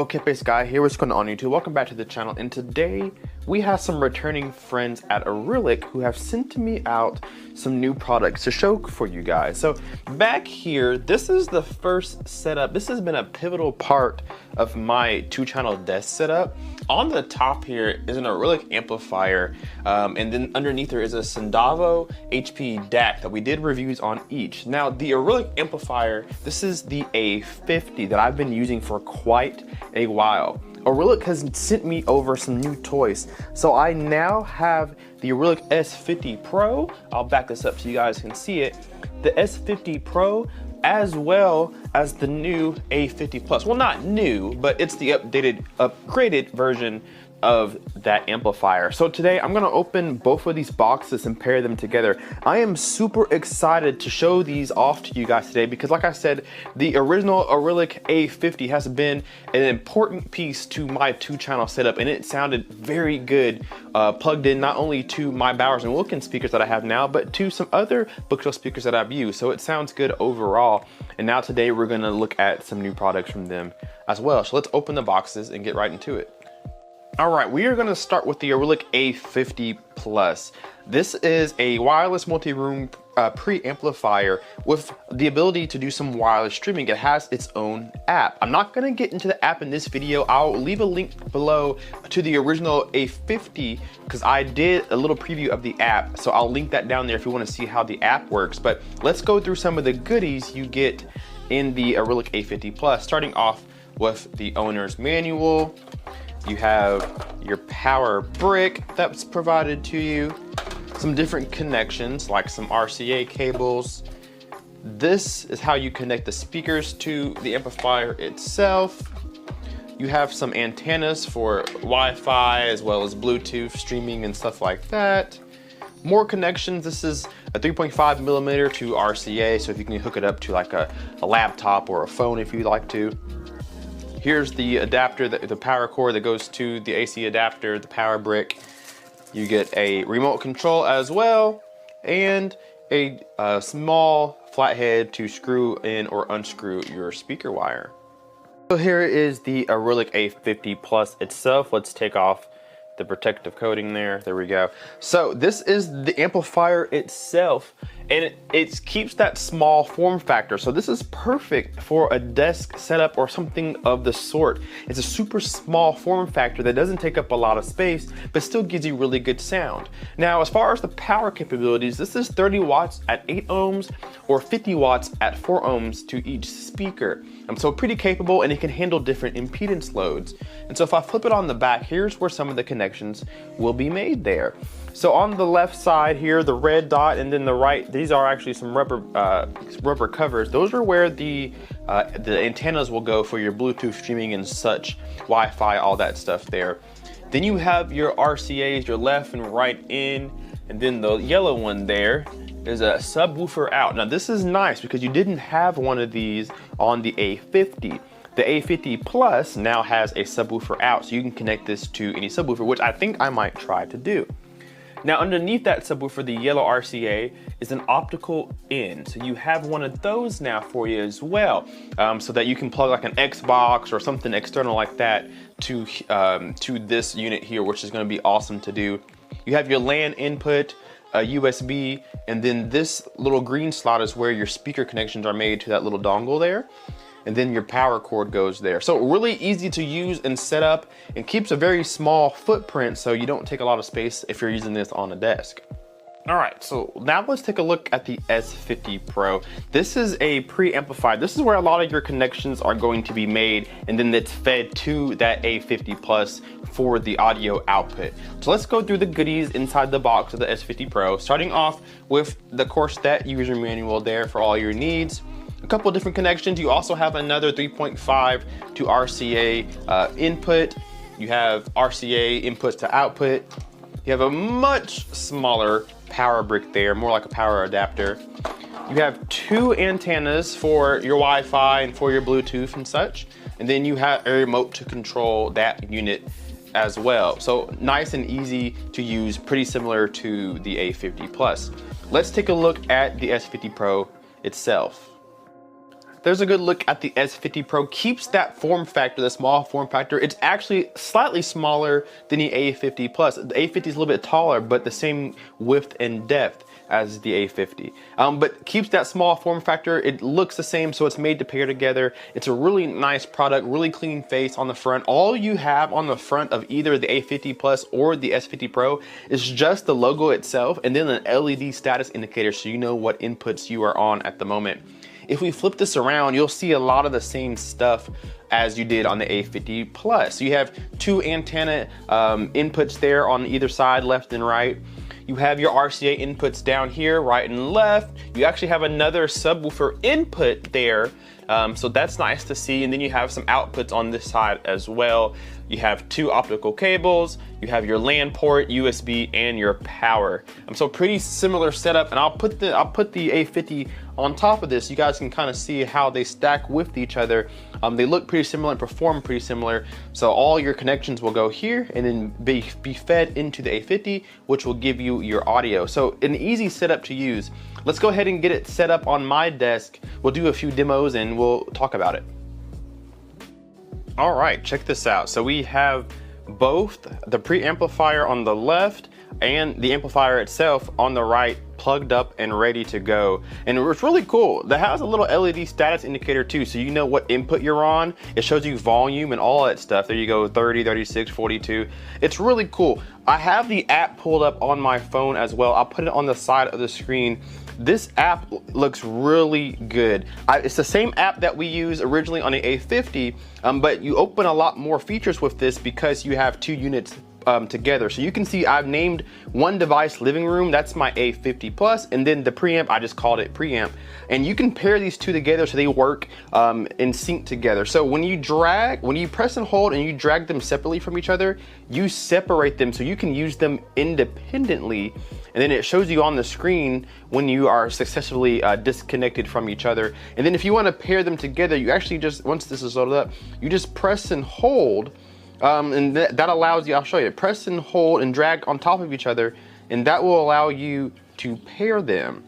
Okay, base guy here, what's going on YouTube? Welcome back to the channel, and today we have some returning friends at Arylic who have sent me out some new products to show for you guys. So back here, this is the first setup. This has been a pivotal part of my 2-channel desk setup. On the top here is an Arylic amplifier, and then underneath there is a Sendavo HP DAC that we did reviews on each. Now the Arylic amplifier, this is the A50 that I've been using for quite a while. Arylic has sent me over some new toys. So I now have the Arylic S50 Pro. I'll back this up so you guys can see it. The S50 Pro, as well as the new A50 Plus. Well, not new, but it's the upgraded version of that amplifier. So today I'm gonna open both of these boxes and pair them together. I am super excited to show these off to you guys today because, like I said, the original Arylic A50 has been an important piece to my 2-channel setup, and it sounded very good plugged in not only to my Bowers & Wilkins speakers that I have now, but to some other bookshelf speakers that I've used. So it sounds good overall. And now today we're gonna look at some new products from them as well. So let's open the boxes and get right into it. All right, we are going to start with the Arylic A50 Plus. This is a wireless multi-room preamplifier with the ability to do some wireless streaming. It has its own app. I'm not going to get into the app in this video. I'll leave a link below to the original A50 because I did a little preview of the app. So I'll link that down there if you want to see how the app works. But let's go through some of the goodies you get in the Arylic A50 Plus, starting off with the owner's manual. You have your power brick that's provided to you, some different connections like some RCA cables. This is how you connect the speakers to the amplifier itself. You have some antennas for Wi-Fi as well as Bluetooth streaming and stuff like that. More connections. This is a 3.5mm to RCA, so if you can hook it up to like a laptop or a phone if you'd like to. Here's the adapter, the power cord that goes to the AC adapter, the power brick. You get a remote control as well, and a small flathead to screw in or unscrew your speaker wire. So here is the Arylic A50 Plus itself. Let's take off the protective coating there. There we go. So this is the amplifier itself, and it keeps that small form factor. So this is perfect for a desk setup or something of the sort. It's a super small form factor that doesn't take up a lot of space, but still gives you really good sound. Now, as far as the power capabilities, this is 30 watts at 8 ohms or 50 watts at 4 ohms to each speaker. So pretty capable, and it can handle different impedance loads. And so if I flip it on the back, here's where some of the connections will be made there. So on the left side here, the red dot, and then the right, these are actually some rubber covers. Those are where the antennas will go for your Bluetooth streaming and such, Wi-Fi, all that stuff there. Then you have your RCAs, your left and right in, and then the yellow one there is a subwoofer out. Now this is nice because you didn't have one of these on the A50. The A50 Plus now has a subwoofer out, so you can connect this to any subwoofer, which I think I might try to do. Now underneath that subwoofer, the yellow RCA is an optical in. So you have one of those now for you as well, so that you can plug like an Xbox or something external like that to this unit here, which is gonna be awesome to do. You have your LAN input, a USB, and then this little green slot is where your speaker connections are made to that little dongle there. And then your power cord goes there. So really easy to use and set up, and keeps a very small footprint so you don't take a lot of space if you're using this on a desk. All right, so now let's take a look at the S50 Pro. This is a preamplifier. This is where a lot of your connections are going to be made, and then it's fed to that A50 Plus for the audio output. So let's go through the goodies inside the box of the S50 Pro, starting off with, of course, that user manual there for all your needs. A couple different connections. You also have another 3.5 to RCA input. You have RCA input to output. You have a much smaller power brick there, more like a power adapter. You have 2 antennas for your Wi-Fi and for your Bluetooth and such. And then you have a remote to control that unit as well. So nice and easy to use, pretty similar to the A50 Plus. Let's take a look at the S50 Pro itself. there's a good look at the S50 Pro. Keeps that form factor, the small form factor. It's actually slightly smaller than the A50 Plus. The A50 is a little bit taller, but the same width and depth as the A50. But keeps that small form factor. It looks the same, so it's made to pair together. It's a really nice product, really clean face on the front. All you have on the front of either the A50 Plus or the S50 Pro is just the logo itself, and then an LED status indicator so you know what inputs you are on at the moment. If we flip this around, you'll see a lot of the same stuff as you did on the A50 Plus. You have two antenna inputs there on either side, left and right. You have your RCA inputs down here, right and left. You actually have another subwoofer input there, so that's nice to see. And then you have some outputs on this side as well. You have two optical cables, you have your LAN port, USB, and your power. So pretty similar setup, and I'll put the A50 on top of this. You guys can kind of see how they stack with each other. They look pretty similar and perform pretty similar. So all your connections will go here and then be fed into the A50, which will give you your audio. So an easy setup to use. Let's go ahead and get it set up on my desk. We'll do a few demos and we'll talk about it. All right, check this out. So we have both the preamplifier on the left and the amplifier itself on the right, plugged up and ready to go. And it's really cool. That has a little LED status indicator too, so you know what input you're on. It shows you volume and all that stuff. There you go, 30, 36, 42. It's really cool. I have the app pulled up on my phone as well. I'll put it on the side of the screen. This app looks really good. It's the same app that we used originally on the A50, but you open a lot more features with this because you have two units together. So you can see I've named one device living room, that's my A50 Plus, and then the preamp, I just called it preamp. And you can pair these two together so they work in sync together. So when you press and hold and you drag them separately from each other, you separate them so you can use them independently. And then it shows you on the screen when you are successfully disconnected from each other. And then if you want to pair them together, you actually just, once this is loaded up, you just press and hold. And that allows you, I'll show you, press and hold and drag on top of each other, and that will allow you to pair them.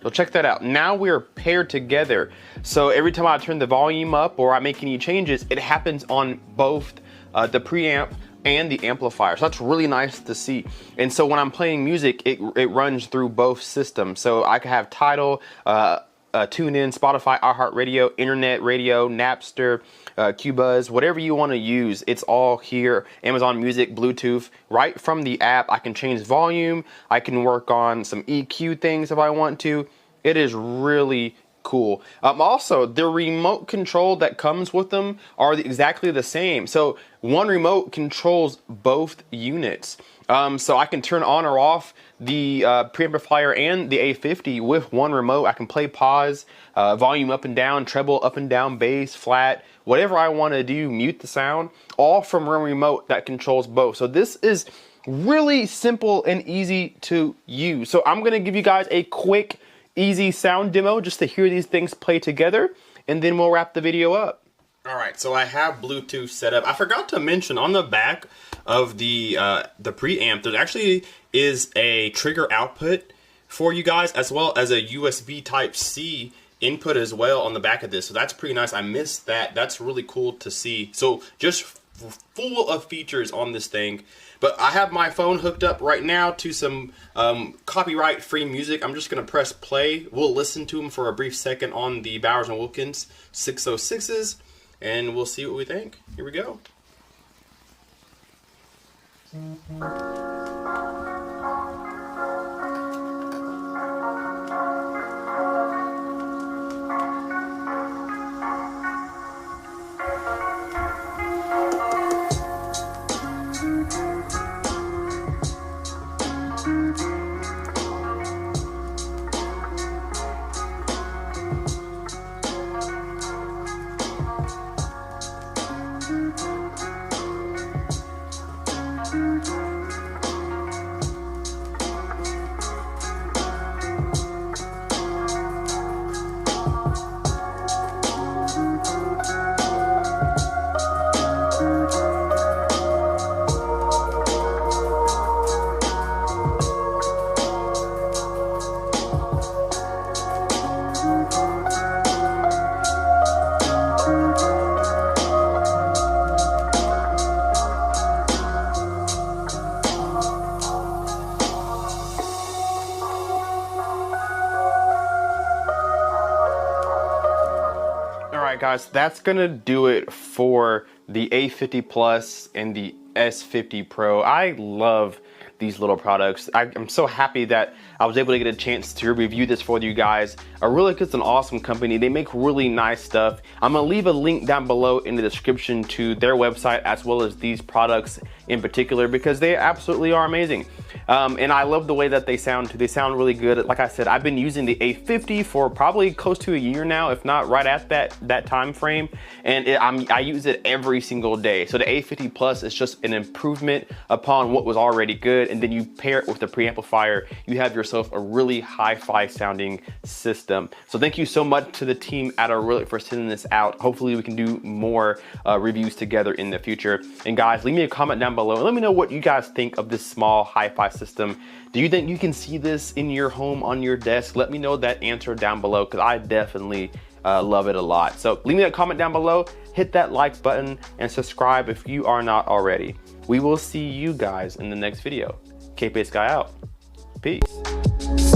So check that out. Now we're paired together. So every time I turn the volume up or I make any changes, it happens on both the preamp and the amplifier. So that's really nice to see. And so when I'm playing music, it runs through both systems. So I can have Tidal, TuneIn, Spotify, iHeartRadio, Internet Radio, Napster, Qbuzz, whatever you want to use, it's all here. Amazon Music, Bluetooth, right from the app. I can change volume. I can work on some EQ things if I want to. It is really cool. Also, the remote control that comes with them are exactly the same. So one remote controls both units. So I can turn on or off the preamplifier and the A50 with one remote. I can play pause, volume up and down, treble up and down, bass, flat, whatever I want to do, mute the sound, all from one remote that controls both. So this is really simple and easy to use. So I'm going to give you guys a quick, easy sound demo just to hear these things play together, and then we'll wrap the video up. All right, so I have Bluetooth set up. I forgot to mention on the back of the preamp, there actually is a trigger output for you guys, as well as a USB Type-C input as well on the back of this. So that's pretty nice. I missed that. That's really cool to see. So just full of features on this thing. But I have my phone hooked up right now to some copyright-free music. I'm just going to press play. We'll listen to them for a brief second on the Bowers & Wilkins 606s, and we'll see what we think. Here we go. guys, that's gonna do it for the A50 Plus and the S50 Pro. I love these little products. I'm so happy that I was able to get a chance to review this for you guys. Arylic is an awesome company. They make really nice stuff. I'm gonna leave a link down below in the description to their website as well as these products in particular because they absolutely are amazing. And I love the way that they sound too. They sound really good. Like I said, I've been using the A50 for probably close to a year now, if not right at that time frame. And I use it every single day. So the A50 Plus is just an improvement upon what was already good. And then you pair it with the preamplifier, you have yourself a really hi-fi sounding system. So thank you so much to the team at Arylic for sending this out. Hopefully we can do more reviews together in the future. And guys, leave me a comment down below and let me know what you guys think of this small hi-fi system. Do you think you can see this in your home on your desk? Let me know that answer down below because I definitely love it a lot. So leave me a comment down below, hit that like button and subscribe if you are not already. We will see you guys in the next video. K-Pace Guy out. Peace.